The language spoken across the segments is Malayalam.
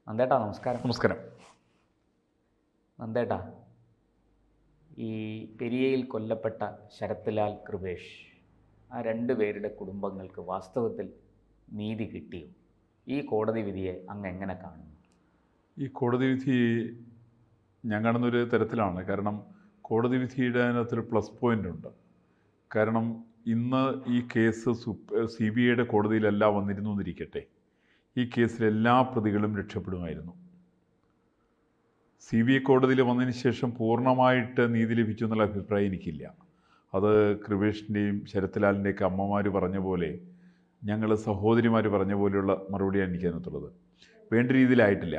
നന്ദേട്ടാ നമസ്കാരം. നമസ്കാരം. നന്ദേട്ടാ, ഈ പെരിയയിൽ കൊല്ലപ്പെട്ട ശരത് ലാൽ കൃപേഷ്, ആ രണ്ടുപേരുടെ കുടുംബങ്ങൾക്ക് വാസ്തവത്തിൽ നീതി കിട്ടിയോ? ഈ കോടതി വിധിയെ അങ്ങ് എങ്ങനെ കാണുന്നു? ഈ കോടതി വിധി ഞാൻ കാണുന്നൊരു തരത്തിലാണ്. കാരണം കോടതി വിധിയുടെ അതിനകത്തൊരു പ്ലസ് പോയിൻ്റ് ഉണ്ട്. കാരണം ഇന്ന് ഈ കേസ് CBIയുടെ കോടതിയിലല്ല വന്നിരുന്നു എന്നിരിക്കട്ടെ, ഈ കേസിൽ എല്ലാ പ്രതികളും രക്ഷപ്പെടുമായിരുന്നു. CBI കോടതിയിൽ വന്നതിന് ശേഷം പൂർണ്ണമായിട്ട് നീതി ലഭിച്ചു എന്നുള്ള അഭിപ്രായം എനിക്കില്ല. അത് കൃപേഷിൻ്റെയും ശരത് ലാലിൻ്റെയൊക്കെ അമ്മമാർ പറഞ്ഞ പോലെ, ഞങ്ങൾ സഹോദരിമാർ പറഞ്ഞ പോലെയുള്ള മറുപടിയാണ് എനിക്കതിനകത്തുള്ളത്. വേണ്ട രീതിയിലായിട്ടില്ല.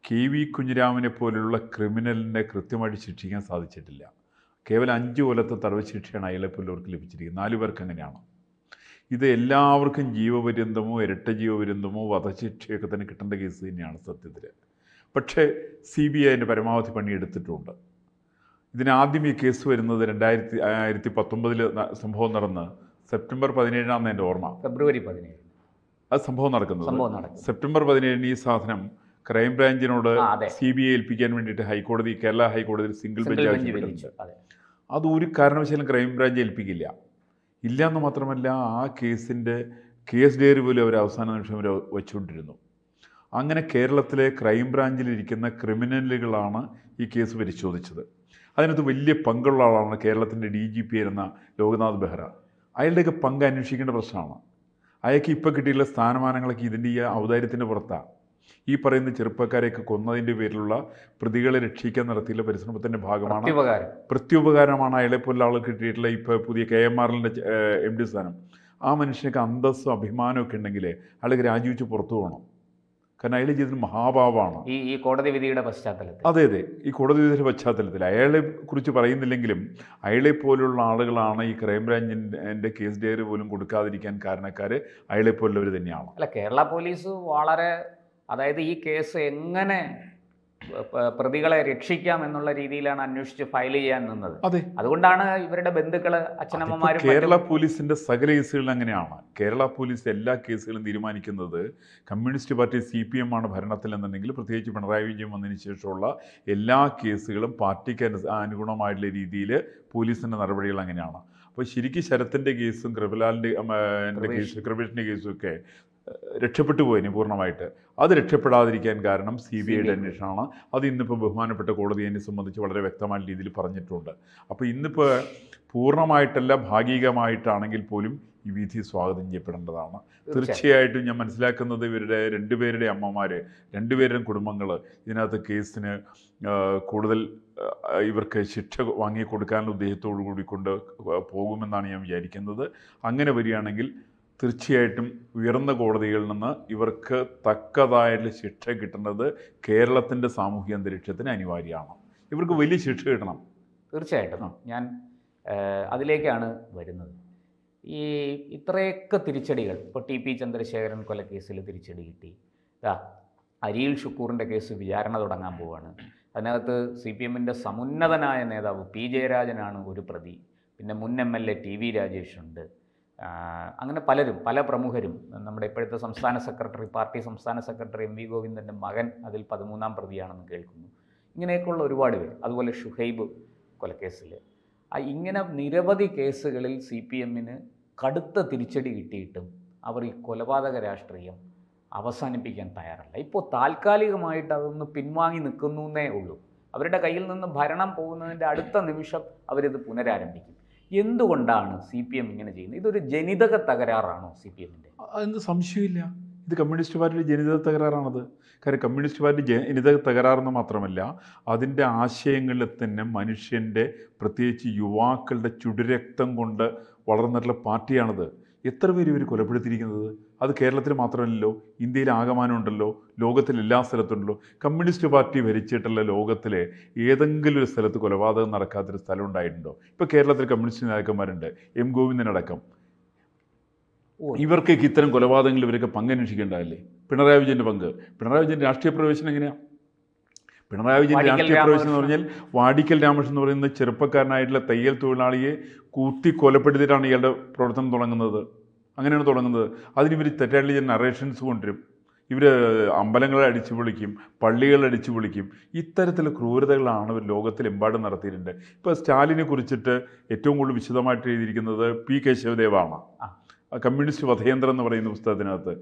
KV കുഞ്ഞിരാമനെ പോലെയുള്ള ക്രിമിനലിനെ കൃത്യമായിട്ട് ശിക്ഷിക്കാൻ സാധിച്ചിട്ടില്ല. കേവലം 5 കൊല്ലത്തെ തടവ് ശിക്ഷയാണ് അയാളെപ്പോലുള്ളവർക്ക് ലഭിച്ചിരിക്കുന്നത്. 4 പേർക്ക് അങ്ങനെയാണ്. ഇത് എല്ലാവർക്കും ജീവപര്യന്തമോ ഇരട്ട ജീവപര്യന്തമോ വധശിക്ഷയൊക്കെ തന്നെ കിട്ടേണ്ട കേസ് തന്നെയാണ് സത്യത്തിൽ. പക്ഷേ CBI അതിൻ്റെ പരമാവധി പണിയെടുത്തിട്ടുണ്ട്. ഇതിനാദ്യം ഈ കേസ് വരുന്നത് 2019 സംഭവം നടന്ന് സെപ്റ്റംബർ 17 എൻ്റെ ഓർമ്മ. ഫെബ്രുവരി 17 അത് സംഭവം നടക്കുന്നത്. സെപ്റ്റംബർ 17 ഈ സാധനം ക്രൈംബ്രാഞ്ചിനോട് CBI ഏൽപ്പിക്കാൻ വേണ്ടിയിട്ട് കേരള ഹൈക്കോടതിയിൽ സിംഗിൾ ബെഞ്ച് ആവശ്യപ്പെട്ടിട്ടുണ്ട്. അത് ഒരു കാരണവശാലും ക്രൈംബ്രാഞ്ച് ഏൽപ്പിക്കില്ല. ഇല്ലയെന്ന് മാത്രമല്ല, ആ കേസിൻ്റെ കേസ് ഡയറി പോലും അവർ അവസാന നിമിഷം അവർ വെച്ചുകൊണ്ടിരുന്നു. അങ്ങനെ കേരളത്തിലെ ക്രൈംബ്രാഞ്ചിലിരിക്കുന്ന ക്രിമിനലുകളാണ് ഈ കേസ് പരിശോധിച്ചത്. അതിനകത്ത് വലിയ പങ്കുള്ള ആളാണ് കേരളത്തിൻ്റെ DGP ആയിരുന്ന ലോക്നാഥ് ബെഹ്റ. അയാളുടെയൊക്കെ പങ്ക് അന്വേഷിക്കേണ്ട പ്രശ്നമാണ്. അയാൾക്ക് ഇപ്പോൾ കിട്ടിയുള്ള സ്ഥാനമാനങ്ങളൊക്കെ ഇതിൻ്റെ ഈ ഔദാര്യത്തിൻ്റെ പുറത്താണ്. ഈ പറയുന്ന ചെറുപ്പക്കാരെയൊക്കെ കൊന്നതിൻ്റെ പേരിലുള്ള പ്രതികളെ രക്ഷിക്കാൻ നടത്തിയുള്ള പരിശ്രമത്തിൻ്റെ ഭാഗമാണ്, പ്രത്യുപകാരമാണ് അയാളെപ്പോലുള്ള ആൾ കിട്ടിയിട്ടുള്ള ഇപ്പോൾ പുതിയ KMRLൻ്റെ MD സ്ഥാനം. ആ മനുഷ്യനൊക്കെ അന്തസ്സും അഭിമാനമൊക്കെ ഉണ്ടെങ്കിൽ അയാൾക്ക് രാജിവെച്ച് പുറത്തു പോകണം. കാരണം അയാളുടെ ജീവിതത്തിൽ മഹാഭാവമാണ് ഈ കോടതി വിധിയുടെ പശ്ചാത്തലത്തിൽ. അതെ, ഈ കോടതി വിധിയുടെ പശ്ചാത്തലത്തിൽ അയാളെ കുറിച്ച് പറയുന്നില്ലെങ്കിലും അയാളെപ്പോലുള്ള ആളുകളാണ് ഈ ക്രൈംബ്രാഞ്ചിൻ്റെ കേസ് ഡയറി പോലും കൊടുക്കാതിരിക്കാൻ കാരണക്കാർ അയാളെപ്പോലുള്ളവർ തന്നെയാണ്. അല്ല, കേരള പോലീസ് വളരെ, അതായത് ഈ കേസ് എങ്ങനെ പ്രതികളെ രക്ഷിക്കാം എന്നുള്ള രീതിയിലാണ് അന്വേഷിച്ച് ഫയൽ ചെയ്യാൻ നിന്നത്. അതെ, അതുകൊണ്ടാണ് ഇവരുടെ ബന്ധുക്കള്, അച്ഛനമ്മമാരും. കേരള പോലീസിന്റെ സകല കേസുകളും അങ്ങനെയാണ്. കേരള പോലീസ് എല്ലാ കേസുകളും തീരുമാനിക്കുന്നത് കമ്മ്യൂണിസ്റ്റ് പാർട്ടി CPM ആണ് ഭരണത്തിൽ എന്നുണ്ടെങ്കിൽ, പ്രത്യേകിച്ച് പിണറായി വിജയൻ വന്നതിന് ശേഷമുള്ള എല്ലാ കേസുകളും പാർട്ടിക്ക് അനുഗുണമായിട്ടുള്ള രീതിയിൽ പോലീസിൻ്റെ നടപടികൾ അങ്ങനെയാണ്. അപ്പോൾ ശരിക്കും ശരത്തിൻ്റെ കേസും കൃപേഷിൻ്റെ കേസും ഒക്കെ രക്ഷപ്പെട്ടു പോയിന് പൂർണ്ണമായിട്ട്. അത് രക്ഷപ്പെടാതിരിക്കാൻ കാരണം CBIയുടെ അന്വേഷണമാണ്. അത് ഇന്നിപ്പോൾ ബഹുമാനപ്പെട്ട കോടതി എന്നെ സംബന്ധിച്ച് വളരെ വ്യക്തമായ രീതിയിൽ പറഞ്ഞിട്ടുണ്ട്. അപ്പോൾ ഇന്നിപ്പോൾ പൂർണ്ണമായിട്ടല്ല, ഭാഗികമായിട്ടാണെങ്കിൽ പോലും ഈ വിധി സ്വാഗതം ചെയ്യപ്പെടേണ്ടതാണ്. തീർച്ചയായിട്ടും ഞാൻ മനസ്സിലാക്കുന്നത് ഇവരുടെ 2 പേരുടെ അമ്മമാർ, 2 പേരുടെയും കുടുംബങ്ങൾ ഇതിനകത്ത് കേസിന് കൂടുതൽ ഇവർക്ക് ശിക്ഷ വാങ്ങിക്കൊടുക്കാനുള്ള ഉദ്ദേശത്തോടു കൂടി കൊണ്ട് പോകുമെന്നാണ് ഞാൻ വിചാരിക്കുന്നത്. അങ്ങനെ വരികയാണെങ്കിൽ തീർച്ചയായിട്ടും ഉയർന്ന കോടതികളിൽ നിന്ന് ഇവർക്ക് തക്കതായിട്ടുള്ള ശിക്ഷ കിട്ടുന്നത് കേരളത്തിൻ്റെ സാമൂഹിക അന്തരീക്ഷത്തിന് അനിവാര്യമാണ്. ഇവർക്ക് വലിയ ശിക്ഷ കിട്ടണം. തീർച്ചയായിട്ടും ഞാൻ അതിലേക്കാണ് വരുന്നത്. ഈ ഇത്രയൊക്കെ തിരിച്ചടികൾ, ഇപ്പോൾ TP ചന്ദ്രശേഖരൻ കൊലക്കേസിൽ തിരിച്ചടി കിട്ടി. അരിയിൽ ഷുക്കൂറിൻ്റെ കേസ് വിചാരണ തുടങ്ങാൻ പോവുകയാണ്. അതിനകത്ത് CPMൻ്റെ സമുന്നതനായ നേതാവ് P ജയരാജനാണ് ഒരു പ്രതി. പിന്നെ മുൻ MLA TV രാജേഷുണ്ട്. അങ്ങനെ പല പ്രമുഖരും, നമ്മുടെ ഇപ്പോഴത്തെ പാർട്ടി സംസ്ഥാന സെക്രട്ടറി MV ഗോവിന്ദൻ്റെ മകൻ അതിൽ 13ാം പ്രതിയാണെന്ന് കേൾക്കുന്നു. ഇങ്ങനെയൊക്കെയുള്ള ഒരുപാട് പേര്. അതുപോലെ ഷുഹൈബ് കൊലക്കേസിൽ, ഇങ്ങനെ നിരവധി കേസുകളിൽ CPMന് കടുത്ത തിരിച്ചടി കിട്ടിയിട്ടും അവർ ഈ കൊലപാതക രാഷ്ട്രീയം അവസാനിപ്പിക്കാൻ തയ്യാറല്ല. ഇപ്പോൾ താൽക്കാലികമായിട്ട് അതൊന്ന് പിൻവാങ്ങി നിൽക്കുന്നേ ഉള്ളൂ. അവരുടെ കയ്യിൽ നിന്ന് ഭരണം പോകുന്നതിൻ്റെ അടുത്ത നിമിഷം അവരിത് പുനരാരംഭിക്കും. എന്തുകൊണ്ടാണ് CPM ഇങ്ങനെ ചെയ്യുന്നത്? ഇതൊരു ജനിതക തകരാറാണോ CPMൻ്റെ? അതെന്ത് സംശയമില്ല, ഇത് കമ്മ്യൂണിസ്റ്റ് പാർട്ടിയുടെ ജനിതക തകരാറാണത്. കാരണം കമ്മ്യൂണിസ്റ്റ് പാർട്ടി ജനിതക തകരാറെന്ന് മാത്രമല്ല, അതിൻ്റെ ആശയങ്ങളിൽ തന്നെ മനുഷ്യൻ്റെ, പ്രത്യേകിച്ച് യുവാക്കളുടെ ചുടുരക്തം കൊണ്ട് വളർന്നിട്ടുള്ള പാർട്ടിയാണത്. എത്ര പേര് ഇവർ കൊലപ്പെടുത്തിയിരിക്കുന്നത്? അത് കേരളത്തിൽ മാത്രമല്ലല്ലോ, ഇന്ത്യയിൽ ആകമാനമുണ്ടല്ലോ, ലോകത്തിൽ എല്ലാ സ്ഥലത്തുണ്ടല്ലോ. കമ്മ്യൂണിസ്റ്റ് പാർട്ടി ഭരിച്ചിട്ടുള്ള ലോകത്തിലെ ഏതെങ്കിലും ഒരു സ്ഥലത്ത് കൊലപാതകം നടക്കാത്തൊരു സ്ഥലം ഉണ്ടായിട്ടുണ്ടോ? ഇപ്പോൾ കേരളത്തിൽ കമ്മ്യൂണിസ്റ്റ് നേതാക്കന്മാരുണ്ട്, M ഗോവിന്ദനടക്കം. ഇവർക്കൊക്കെ ഇത്തരം കൊലപാതകങ്ങളിൽ ഇവരൊക്കെ പങ്കന്വേഷിക്കേണ്ടതല്ലേ? പിണറായി വിജയൻ്റെ പങ്ക്, പിണറായി വിജയൻ്റെ രാഷ്ട്രീയ പ്രവേശനം എങ്ങനെയാണ്? പിണറായി വിജയൻ്റെ രാഷ്ട്രീയ പ്രവേശനം എന്ന് പറഞ്ഞാൽ വാടിക്കൽ രാമകൃഷ്ണൻ എന്ന് പറയുന്ന ചെറുപ്പക്കാരനായിട്ടുള്ള തയ്യൽ തൊഴിലാളിയെ കൂട്ടി കൊലപ്പെടുത്തിയിട്ടാണ് ഇയാളുടെ പ്രവർത്തനം തുടങ്ങുന്നത്. അങ്ങനെയാണ് തുടങ്ങുന്നത്. അതിനിവർ തെറ്റായിട്ടുള്ള നറേഷൻസ് കൊണ്ടുവരും. ഇവർ അമ്പലങ്ങളെ അടിച്ചു പൊളിക്കും, പള്ളികളെ അടിച്ചു പൊളിക്കും. ഇത്തരത്തിലുള്ള ക്രൂരതകളാണ് ഇവർ ലോകത്തിലെമ്പാടും നടത്തിയിട്ടുണ്ട്. ഇപ്പോൾ സ്റ്റാലിനെ കുറിച്ചിട്ട് ഏറ്റവും കൂടുതൽ വിശദമായിട്ട് എഴുതിയിരിക്കുന്നത് പി കേശവദേവാണ്. കമ്മ്യൂണിസ്റ്റ് വധയന്ത്രം എന്ന് പറയുന്ന പുസ്തകത്തിനകത്ത്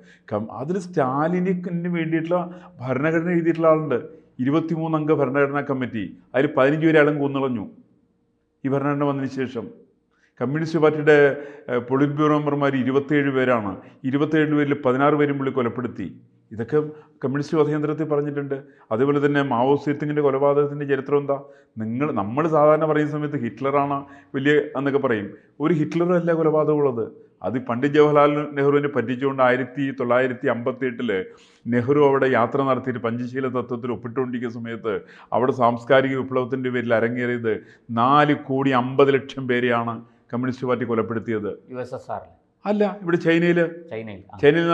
അതിൽ സ്റ്റാലിന് വേണ്ടിയിട്ടുള്ള ഭരണഘടന എഴുതിയിട്ടുള്ള ആളുണ്ട്. 23 അംഗ ഭരണഘടനാ കമ്മിറ്റി, അതിൽ 15 പേരെ ആളും കൊന്നുകളഞ്ഞു ഈ ഭരണഘടന വന്നതിന് ശേഷം. കമ്മ്യൂണിസ്റ്റ് പാർട്ടിയുടെ പൊളിറ്റ് ബ്യൂറോ മെമ്പർമാർ 27 പേരാണ്. 27 പേരിൽ 16 പേരും പുള്ളി കൊലപ്പെടുത്തി. ഇതൊക്കെ കമ്മ്യൂണിസ്റ്റ് വധയന്ത്രത്തിൽ പറഞ്ഞിട്ടുണ്ട്. അതേപോലെ തന്നെ മാവോ സേത്തുങ്ങിൻ്റെ കൊലപാതകത്തിൻ്റെ ചരിത്രം എന്താ? നമ്മൾ സാധാരണ പറയുന്ന സമയത്ത് ഹിറ്റ്ലറാണ് വലിയ എന്നൊക്കെ പറയും. ഒരു ഹിറ്റ്ലറല്ല കൊലപാതകമുള്ളത്. അത് പണ്ഡിറ്റ് ജവഹർലാൽ നെഹ്റുവിനെ പറ്റിച്ചുകൊണ്ട് 1958 നെഹ്റു അവിടെ യാത്ര നടത്തിയിട്ട് പഞ്ചശീല തത്വത്തിൽ ഒപ്പിട്ടുകൊണ്ടിരിക്കുന്ന സമയത്ത് അവിടെ സാംസ്കാരിക വിപ്ലവത്തിൻ്റെ പേരിൽ അരങ്ങേറിയത് 4,50,00,000 പേരെയാണ് കമ്മ്യൂണിസ്റ്റ് പാർട്ടി കൊലപ്പെടുത്തിയത്. USSR അല്ല, ഇവിടെ ചൈനയിൽ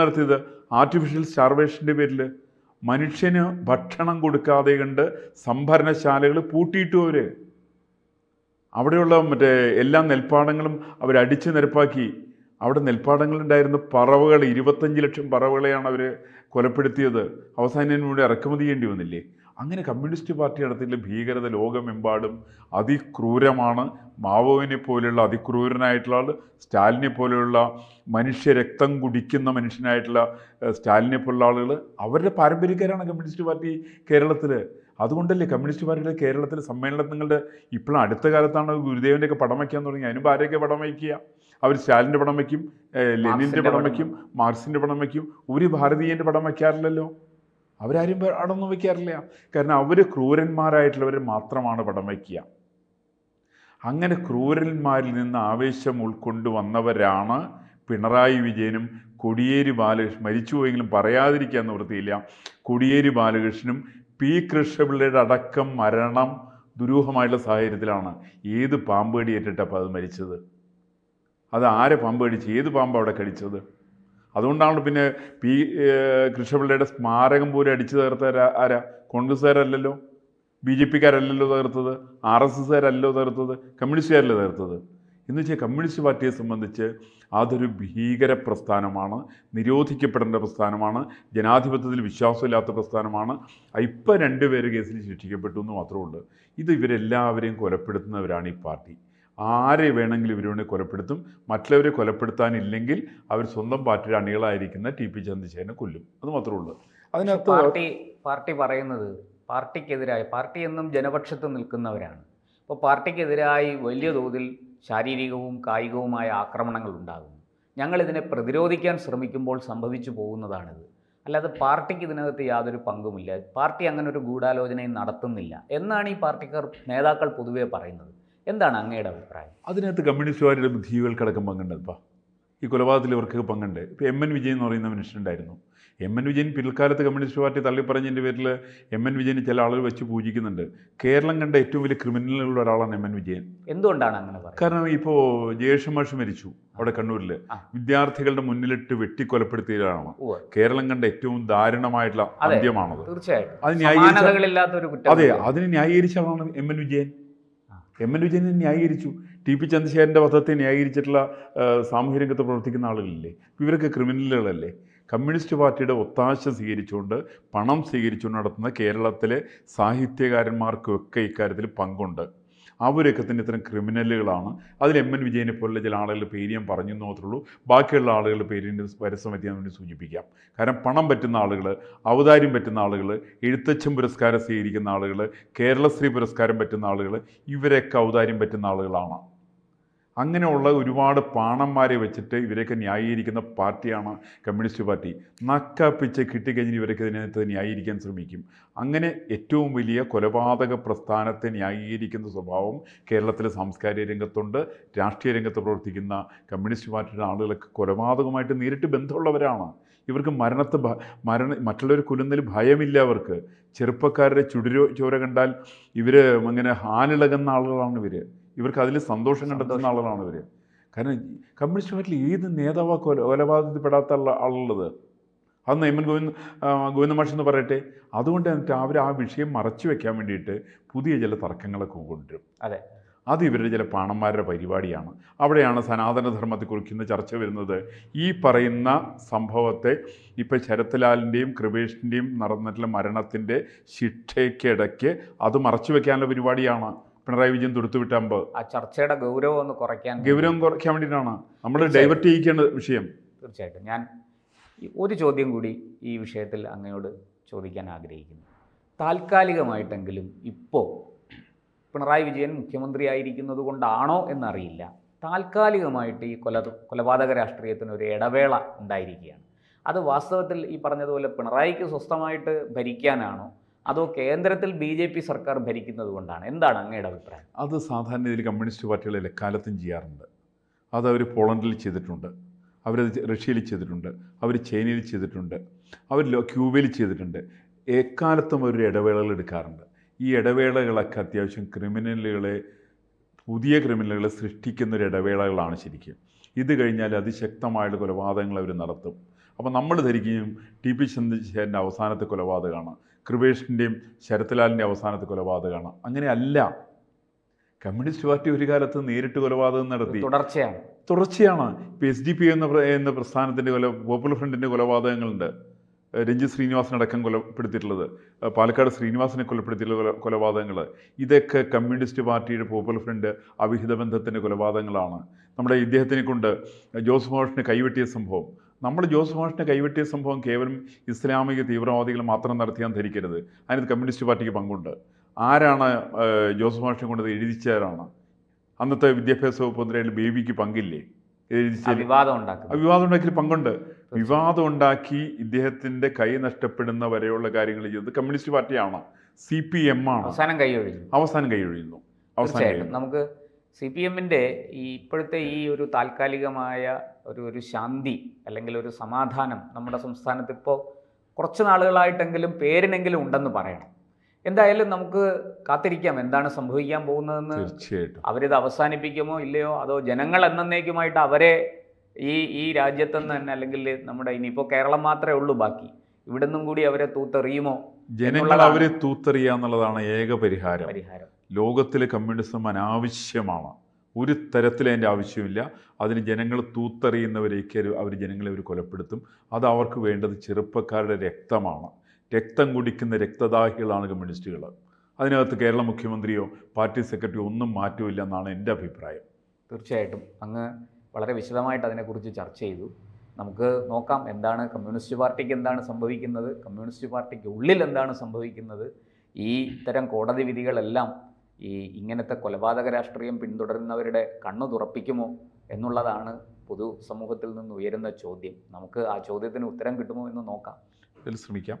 നടത്തിയത് ആർട്ടിഫിഷ്യൽ സ്റ്റാർവേഷൻ്റെ പേരിൽ. മനുഷ്യന് ഭക്ഷണം കൊടുക്കാതെ കണ്ട് സംഭരണശാലകൾ പൂട്ടിയിട്ടു. അവിടെയുള്ള എല്ലാ നെൽപ്പാടങ്ങളും അവരടിച്ച് നിരപ്പാക്കി. അവിടെ നെൽപ്പാടങ്ങളുണ്ടായിരുന്ന പറവകൾ 25 ലക്ഷം പറവകളെയാണ് അവർ കൊലപ്പെടുത്തിയത്. അവസാനം ഇവിടെ ഇറക്കുമതി ചെയ്യേണ്ടി വന്നില്ലേ? അങ്ങനെ കമ്മ്യൂണിസ്റ്റ് പാർട്ടി നടത്തിയിട്ടുള്ള ഭീകരത ലോകമെമ്പാടും അതിക്രൂരമാണ്. മാവോവിനെ പോലെയുള്ള അതിക്രൂരനായിട്ടുള്ള ആൾ, സ്റ്റാലിനെ പോലെയുള്ള മനുഷ്യരക്തം കുടിക്കുന്ന മനുഷ്യനായിട്ടുള്ള സ്റ്റാലിനെ പോലുള്ള ആളുകൾ അവരുടെ പാരമ്പര്യക്കാരാണ് കമ്മ്യൂണിസ്റ്റ് പാർട്ടി കേരളത്തിൽ. അതുകൊണ്ടല്ലേ കമ്മ്യൂണിസ്റ്റ് പാർട്ടിയുടെ കേരളത്തിൽ സമ്മേളനങ്ങളുടെ ഇപ്പോഴും അടുത്ത കാലത്താണ് ഗുരുദേവൻ്റെയൊക്കെ പടം വയ്ക്കാൻ തുടങ്ങി. അതിനുമ്പോൾ ആരെയൊക്കെ പടം വയ്ക്കുക? അവർ സ്റ്റാലിൻ്റെ പടം വയ്ക്കും, ലെനിൻ്റെ പടം വയ്ക്കും, മാർക്സിൻ്റെ പടം വയ്ക്കും. ഒരു ഭാരതീയൻ്റെ പടം വയ്ക്കാറില്ലല്ലോ. അവരാരും പടമൊന്നും വയ്ക്കാറില്ല. കാരണം അവർ ക്രൂരന്മാരായിട്ടുള്ളവർ മാത്രമാണ് പടം വയ്ക്കുക. അങ്ങനെ ക്രൂരന്മാരിൽ നിന്ന് ആവേശം ഉൾക്കൊണ്ട് വന്നവരാണ് പിണറായി വിജയനും കോടിയേരി ബാലകൃഷ്ണൻ. മരിച്ചുപോയെങ്കിലും പറയാതിരിക്കാൻ നിവൃത്തിയില്ല. കോടിയേരി ബാലകൃഷ്ണനും പി കൃഷ്ണപിള്ളയുടെ അടക്കം മരണം ദുരൂഹമായിട്ടുള്ള സാഹചര്യത്തിലാണ്. ഏത് പാമ്പ് കടിയേറ്റിട്ടപ്പോൾ അത് മരിച്ചത്? അത് ആരെ പാമ്പ് കടിച്ച്? ഏത് പാമ്പ് അവിടെ കടിച്ചത്? അതുകൊണ്ടാണ് പിന്നെ പി കൃഷ്ണപിള്ളയുടെ സ്മാരകം പോലും അടിച്ചു തകർത്ത ആരാ? കോൺഗ്രസ്സുകാരല്ലല്ലോ, BJPക്കാരല്ലല്ലോ തകർത്തത്, RSSകാരല്ലോ തകർത്തത്, കമ്മ്യൂണിസ്റ്റുകാരല്ലേ തകർത്തത്. എന്ന് വെച്ചാൽ കമ്മ്യൂണിസ്റ്റ് പാർട്ടിയെ സംബന്ധിച്ച് അതൊരു ഭീകര പ്രസ്ഥാനമാണ്, നിരോധിക്കപ്പെടേണ്ട പ്രസ്ഥാനമാണ്, ജനാധിപത്യത്തിൽ വിശ്വാസമില്ലാത്ത പ്രസ്ഥാനമാണ്. ഇപ്പം 2 പേര് കേസിൽ ശിക്ഷിക്കപ്പെട്ടു എന്ന് മാത്രമുള്ളൂ. ഇത് ഇവരെല്ലാവരെയും കൊലപ്പെടുത്തുന്നവരാണ് ഈ പാർട്ടി. ആരെ വേണമെങ്കിലും ഇവരെ കൊലപ്പെടുത്തും. മറ്റുള്ളവരെ കൊലപ്പെടുത്താനില്ലെങ്കിൽ അവർ സ്വന്തം പാർട്ടിയുടെ അണികളായിരിക്കുന്ന TP ചന്ദ്രശേഖരനെ കൊല്ലും. അത് മാത്രമേ ഉള്ളൂ. അതിനകത്ത് പാർട്ടി പറയുന്നത് പാർട്ടിക്കെതിരായി, പാർട്ടി എന്നും ജനപക്ഷത്ത് നിൽക്കുന്നവരാണ്. അപ്പോൾ പാർട്ടിക്കെതിരായി വലിയ തോതിൽ ശാരീരികവും കായികവുമായ ആക്രമണങ്ങൾ ഉണ്ടാകുന്നു. ഞങ്ങളിതിനെ പ്രതിരോധിക്കാൻ ശ്രമിക്കുമ്പോൾ സംഭവിച്ചു പോകുന്നതാണിത്. അല്ലാതെ പാർട്ടിക്ക് ഇതിനകത്ത് യാതൊരു പങ്കുമില്ല, പാർട്ടി അങ്ങനെ ഒരു ഗൂഢാലോചനയും നടത്തുന്നില്ല എന്നാണ് ഈ പാർട്ടിക്കാർ നേതാക്കൾ പൊതുവേ പറയുന്നത്. എന്താണ് അങ്ങയുടെ അഭിപ്രായം? അതിനകത്ത് കമ്മ്യൂണിസ്റ്റുകാരുടെ ബുദ്ധികൾക്കടക്കം പങ്കുണ്ട്. ഈ കൊലപാതകത്തിൽ ഇവർക്ക് പങ്കുണ്ട്. ഇപ്പോൾ MN വിജയൻ എന്ന് പറയുന്ന മനുഷ്യനുണ്ടായിരുന്നു. MN വിജയൻ പിൽക്കാലത്ത് കമ്മ്യൂണിസ്റ്റ് പാർട്ടി തള്ളിപ്പറഞ്ഞതിൻ്റെ പേരിൽ MN വിജയന് ചില ആളുകൾ വെച്ച് പൂജിക്കുന്നുണ്ട്. കേരളം കണ്ട ഏറ്റവും വലിയ ക്രിമിനലുകളുടെ ഒരാളാണ് MN വിജയൻ. എന്തുകൊണ്ടാണ് അങ്ങനെ പറയുന്നത്? കാരണം ഇപ്പോൾ ജയേഷ് മാഷ് മരിച്ചു അവിടെ കണ്ണൂരിൽ. വിദ്യാർത്ഥികളുടെ മുന്നിലിട്ട് വെട്ടിക്കൊലപ്പെടുത്തിയതാണ് കേരളം കണ്ട ഏറ്റവും ദാരുണമായിട്ടുള്ള അന്ത്യമാണത്. തീർച്ചയായിട്ടും അതെ, അതിന് ന്യായീകരിച്ച ആളാണ് MN വിജയൻ. MN വിജയനെ ന്യായീകരിച്ചു. TP ചന്ദ്രശേഖരൻ്റെ വധത്തെ ന്യായീകരിച്ചിട്ടുള്ള സാമൂഹ്യ രംഗത്ത് പ്രവർത്തിക്കുന്ന ആളുകളില്ലേ? ഇവരൊക്കെ ക്രിമിനലുകളല്ലേ? കമ്മ്യൂണിസ്റ്റ് പാർട്ടിയുടെ ഒത്താശ സ്വീകരിച്ചുകൊണ്ട്, പണം സ്വീകരിച്ചുകൊണ്ട് നടത്തുന്ന കേരളത്തിലെ സാഹിത്യകാരന്മാർക്കൊക്കെ ഇക്കാര്യത്തിൽ പങ്കുണ്ട്. അവരൊക്കെ തന്നെ ഇത്തരം ക്രിമിനലുകളാണ്. അതിൽ MN വിജയനെ പോലുള്ള ചില ആളുകളുടെ പേര് ഞാൻ പറഞ്ഞു മാത്രമേ ഉള്ളൂ. ബാക്കിയുള്ള ആളുകളുടെ പേരിൻ്റെ പരസ്യമതി ഞാൻ വേണ്ടി സൂചിപ്പിക്കാം. കാരണം പണം പറ്റുന്ന ആളുകൾ, ഔദാര്യം പറ്റുന്ന ആളുകൾ, എഴുത്തച്ഛൻ പുരസ്കാരം സ്വീകരിക്കുന്ന ആളുകൾ, കേരളശ്രീ പുരസ്കാരം പറ്റുന്ന ആളുകൾ, ഇവരൊക്കെ ഔദാര്യം പറ്റുന്ന ആളുകളാണ്. അങ്ങനെയുള്ള ഒരുപാട് പാണന്മാരെ വെച്ചിട്ട് ഇവരെയൊക്കെ ന്യായീകരിക്കുന്ന പാർട്ടിയാണ് കമ്മ്യൂണിസ്റ്റ് പാർട്ടി. നക്കാപ്പിച്ച് കിട്ടിക്കഴിഞ്ഞ് ഇവരൊക്കെ ഇതിനകത്ത് ന്യായീകരിക്കാൻ ശ്രമിക്കും. അങ്ങനെ ഏറ്റവും വലിയ കൊലപാതക പ്രസ്ഥാനത്തെ ന്യായീകരിക്കുന്ന സ്വഭാവം കേരളത്തിലെ സാംസ്കാരിക രംഗത്തുണ്ട്. രാഷ്ട്രീയ രംഗത്ത് പ്രവർത്തിക്കുന്ന കമ്മ്യൂണിസ്റ്റ് പാർട്ടിയുടെ ആളുകളൊക്കെ കൊലപാതകമായിട്ട് നേരിട്ട് ബന്ധമുള്ളവരാണ്. ഇവർക്ക് മറ്റുള്ളവർ കൊല്ലുന്നതിൽ ഭയമില്ല. അവർക്ക് ചെറുപ്പക്കാരുടെ ചോര കണ്ടാൽ ഇവർ അങ്ങനെ ഹാലിളകുന്ന ആളുകളാണ് ഇവർക്ക് അതിൽ സന്തോഷം കണ്ടെത്തുന്ന ആളുകളാണ് ഇവർ. കാരണം കമ്മ്യൂണിസ്റ്റ് പാർട്ടിയിൽ ഏത് നേതാവാ കൊലപാതകത്തിൽപ്പെടാത്ത ആളുള്ളത്? അന്ന് MN ഗോവിന്ദ മാഷ് എന്ന് പറയട്ടെ. അതുകൊണ്ട് അവർ ആ വിഷയം മറച്ചു വെക്കാൻ വേണ്ടിയിട്ട് പുതിയ ചില തർക്കങ്ങളൊക്കെ കൊണ്ടുവരും. അതെ, അത് ഇവരുടെ ചില പാണന്മാരുടെ പരിപാടിയാണ്. അവിടെയാണ് സനാതനധർമ്മത്തെക്കുറിക്കുന്ന ചർച്ച വരുന്നത്. ഈ പറയുന്ന സംഭവത്തെ ഇപ്പോൾ ശരത്ലാലിൻ്റെയും കൃപേഷിൻ്റെയും നടന്നിട്ടുള്ള മരണത്തിൻ്റെ ശിക്ഷയ്ക്കിടയ്ക്ക് അത് മറച്ചു വെക്കാനുള്ള പരിപാടിയാണ് പിണറായി വിജയൻ തൊടുത്തുവിട്ടാകുമ്പോൾ. ആ ചർച്ചയുടെ ഗൗരവം ഒന്ന് കുറയ്ക്കാൻ വേണ്ടിയിട്ടാണ് നമ്മൾ ഡൈവേർട്ട് ചെയ്യിക്കേണ്ട വിഷയം. തീർച്ചയായിട്ടും ഞാൻ ഒരു ചോദ്യം കൂടി ഈ വിഷയത്തിൽ അങ്ങയോട് ചോദിക്കാൻ ആഗ്രഹിക്കുന്നു. താൽക്കാലികമായിട്ടെങ്കിലും ഇപ്പോൾ പിണറായി വിജയൻ മുഖ്യമന്ത്രിയായിരിക്കുന്നത് കൊണ്ടാണോ എന്നറിയില്ല, താൽക്കാലികമായിട്ട് ഈ കൊലപാതക രാഷ്ട്രീയത്തിന് ഒരു ഇടവേള ഉണ്ടായിരിക്കുകയാണ്. അത് വാസ്തവത്തിൽ ഈ പറഞ്ഞതുപോലെ പിണറായിക്ക് സ്വസ്ഥമായിട്ട് ഭരിക്കാനാണോ അതോ കേന്ദ്രത്തിൽ BJP സർക്കാർ ഭരിക്കുന്നത് കൊണ്ടാണ്? എന്താണ് അങ്ങയുടെ അഭിപ്രായം? അത് സാധാരണ ഇതിൽ കമ്മ്യൂണിസ്റ്റ് പാർട്ടികൾ എക്കാലത്തും ചെയ്യാറുണ്ട്. അത് അവർ പോളണ്ടിൽ ചെയ്തിട്ടുണ്ട്, അവരത് റഷ്യയിൽ ചെയ്തിട്ടുണ്ട്, അവർ ചൈനയിൽ ചെയ്തിട്ടുണ്ട്, അവർ ക്യൂബയിൽ ചെയ്തിട്ടുണ്ട്. എക്കാലത്തും ഒരു ഇടവേളകൾ എടുക്കാറുണ്ട്. ഈ ഇടവേളകളൊക്കെ അത്യാവശ്യം പുതിയ ക്രിമിനലുകളെ സൃഷ്ടിക്കുന്ന ഒരു ഇടവേളകളാണ് ശരിക്കും. ഇത് കഴിഞ്ഞാൽ അതിശക്തമായുള്ള കൊലപാതകങ്ങൾ അവർ നടത്തും. അപ്പോൾ നമ്മൾ ധരിക്കുകയും TP ചന്ദ്രശേഖരൻ്റെ അവസാനത്തെ കൊലപാതകമാണ്, കൃപേഷിൻ്റെയും ശരത്ലാലിൻ്റെ അവസാനത്തെ കൊലപാതകമാണ്. അങ്ങനെയല്ല. കമ്മ്യൂണിസ്റ്റ് പാർട്ടി ഒരു കാലത്ത് നേരിട്ട് കൊലപാതകം നടത്തി, തുടർച്ചയാണ്. ഇപ്പോൾ SDP എന്ന പ്രസ്ഥാനത്തിൻ്റെ പോപ്പുലർ ഫ്രണ്ടിൻ്റെ കൊലപാതകങ്ങളുണ്ട്. രഞ്ജിത്ത് ശ്രീനിവാസനടക്കം കൊലപ്പെടുത്തിയിട്ടുള്ളത്, പാലക്കാട് ശ്രീനിവാസനെ കൊലപ്പെടുത്തിയിട്ടുള്ള കൊലപാതകങ്ങൾ, ഇതൊക്കെ കമ്മ്യൂണിസ്റ്റ് പാർട്ടിയുടെ പോപ്പുലർ ഫ്രണ്ട് അവിഹിത ബന്ധത്തിൻ്റെ കൊലപാതകങ്ങളാണ്. നമ്മുടെ ഇദ്ദേഹത്തിനെ കൊണ്ട് ജോസ് മോഷനെ കൈവെട്ടിയ സംഭവം, നമ്മൾ ജോസ് മോഷനെ കൈവെട്ടിയ സംഭവം കേവലം ഇസ്ലാമിക തീവ്രവാദികൾ മാത്രം നടത്തിയാൻ ധരിക്കരുത്. അതിനകത്ത് കമ്മ്യൂണിസ്റ്റ് പാർട്ടിക്ക് പങ്കുണ്ട്. ആരാണ് ജോസ് മോഷനെ കൊണ്ടത് എഴുതിച്ചവരാണ്. അന്നത്തെ വിദ്യാഭ്യാസ വകുപ്പ് മന്ത്രിയായ ബേബിക്ക് പങ്കില്ലേ? വിവാദം ഉണ്ടാക്കിയതിൽ പങ്കുണ്ട്. വിവാദം ഉണ്ടാക്കി ഇദ്ദേഹത്തിൻ്റെ കൈ നഷ്ടപ്പെടുന്ന വരെയുള്ള കാര്യങ്ങൾ ചെയ്തത് കമ്മ്യൂണിസ്റ്റ് പാർട്ടിയാണ്, CPM ആണ്. അവസാനം കൈയൊഴിയുന്നു. നമുക്ക് CPM-ൻ്റെ ഇപ്പോഴത്തെ ഈ ഒരു താൽക്കാലികമായ ഒരു ശാന്തി അല്ലെങ്കിൽ ഒരു സമാധാനം നമ്മുടെ സംസ്ഥാനത്ത് ഇപ്പോൾ കുറച്ച് നാളുകളായിട്ടെങ്കിലും പേരിനെങ്കിലും ഉണ്ടെന്ന് പറയണം. എന്തായാലും നമുക്ക് കാത്തിരിക്കാം എന്താണ് സംഭവിക്കാൻ പോകുന്നതെന്ന്. തീർച്ചയായിട്ടും അവരിത് അവസാനിപ്പിക്കുമോ ഇല്ലയോ, അതോ ജനങ്ങൾ എന്നേക്കുമായിട്ട് അവരെ ഈ രാജ്യത്തുനിന്ന് തന്നെ, അല്ലെങ്കിൽ നമ്മുടെ ഇനിയിപ്പോൾ കേരളം മാത്രമേ ഉള്ളൂ ബാക്കി, ഇവിടെ നിന്നും കൂടി അവരെ തൂത്തെറിയുമോ? ജനങ്ങൾ അവരെ തൂത്തെറിയുക എന്നുള്ളതാണ് ഏക പരിഹാരം. ലോകത്തിലെ കമ്മ്യൂണിസം അനാവശ്യമാണ്, ഒരു തരത്തിൽ അതിൻ്റെ ആവശ്യമില്ല. അതിന് ജനങ്ങൾ തൂത്തെറിയുന്നവരേക്ക് അവർ ജനങ്ങളെ കൊലപ്പെടുത്തും. അത് അവർക്ക് വേണ്ടത് ചെറുപ്പക്കാരുടെ രക്തമാണ്. രക്തം കുടിക്കുന്ന രക്തദാഹികളാണ് കമ്മ്യൂണിസ്റ്റുകൾ. അതിനകത്ത് കേരള മുഖ്യമന്ത്രിയോ പാർട്ടി സെക്രട്ടറിയോ ഒന്നും മാറ്റമില്ല എന്നാണ് എൻ്റെ അഭിപ്രായം. തീർച്ചയായിട്ടും അങ്ങ് വളരെ വിശദമായിട്ട് അതിനെക്കുറിച്ച് ചർച്ച ചെയ്തു. നമുക്ക് നോക്കാം എന്താണ് കമ്മ്യൂണിസ്റ്റ് പാർട്ടിക്ക് എന്താണ് സംഭവിക്കുന്നത്, കമ്മ്യൂണിസ്റ്റ് പാർട്ടിക്ക് ഉള്ളിൽ എന്താണ് സംഭവിക്കുന്നത്. ഈ ഇത്തരം കോടതി വിധികളെല്ലാം ഇങ്ങനത്തെ കൊലപാതക രാഷ്ട്രീയം പിന്തുടരുന്നവരുടെ കണ്ണു തുറപ്പിക്കുമോ എന്നുള്ളതാണ് പൊതു സമൂഹത്തിൽ നിന്ന് ഉയരുന്ന ചോദ്യം. നമുക്ക് ആ ചോദ്യത്തിന് ഉത്തരം കിട്ടുമോ എന്ന് നോക്കാം. ശ്രമിക്കാം.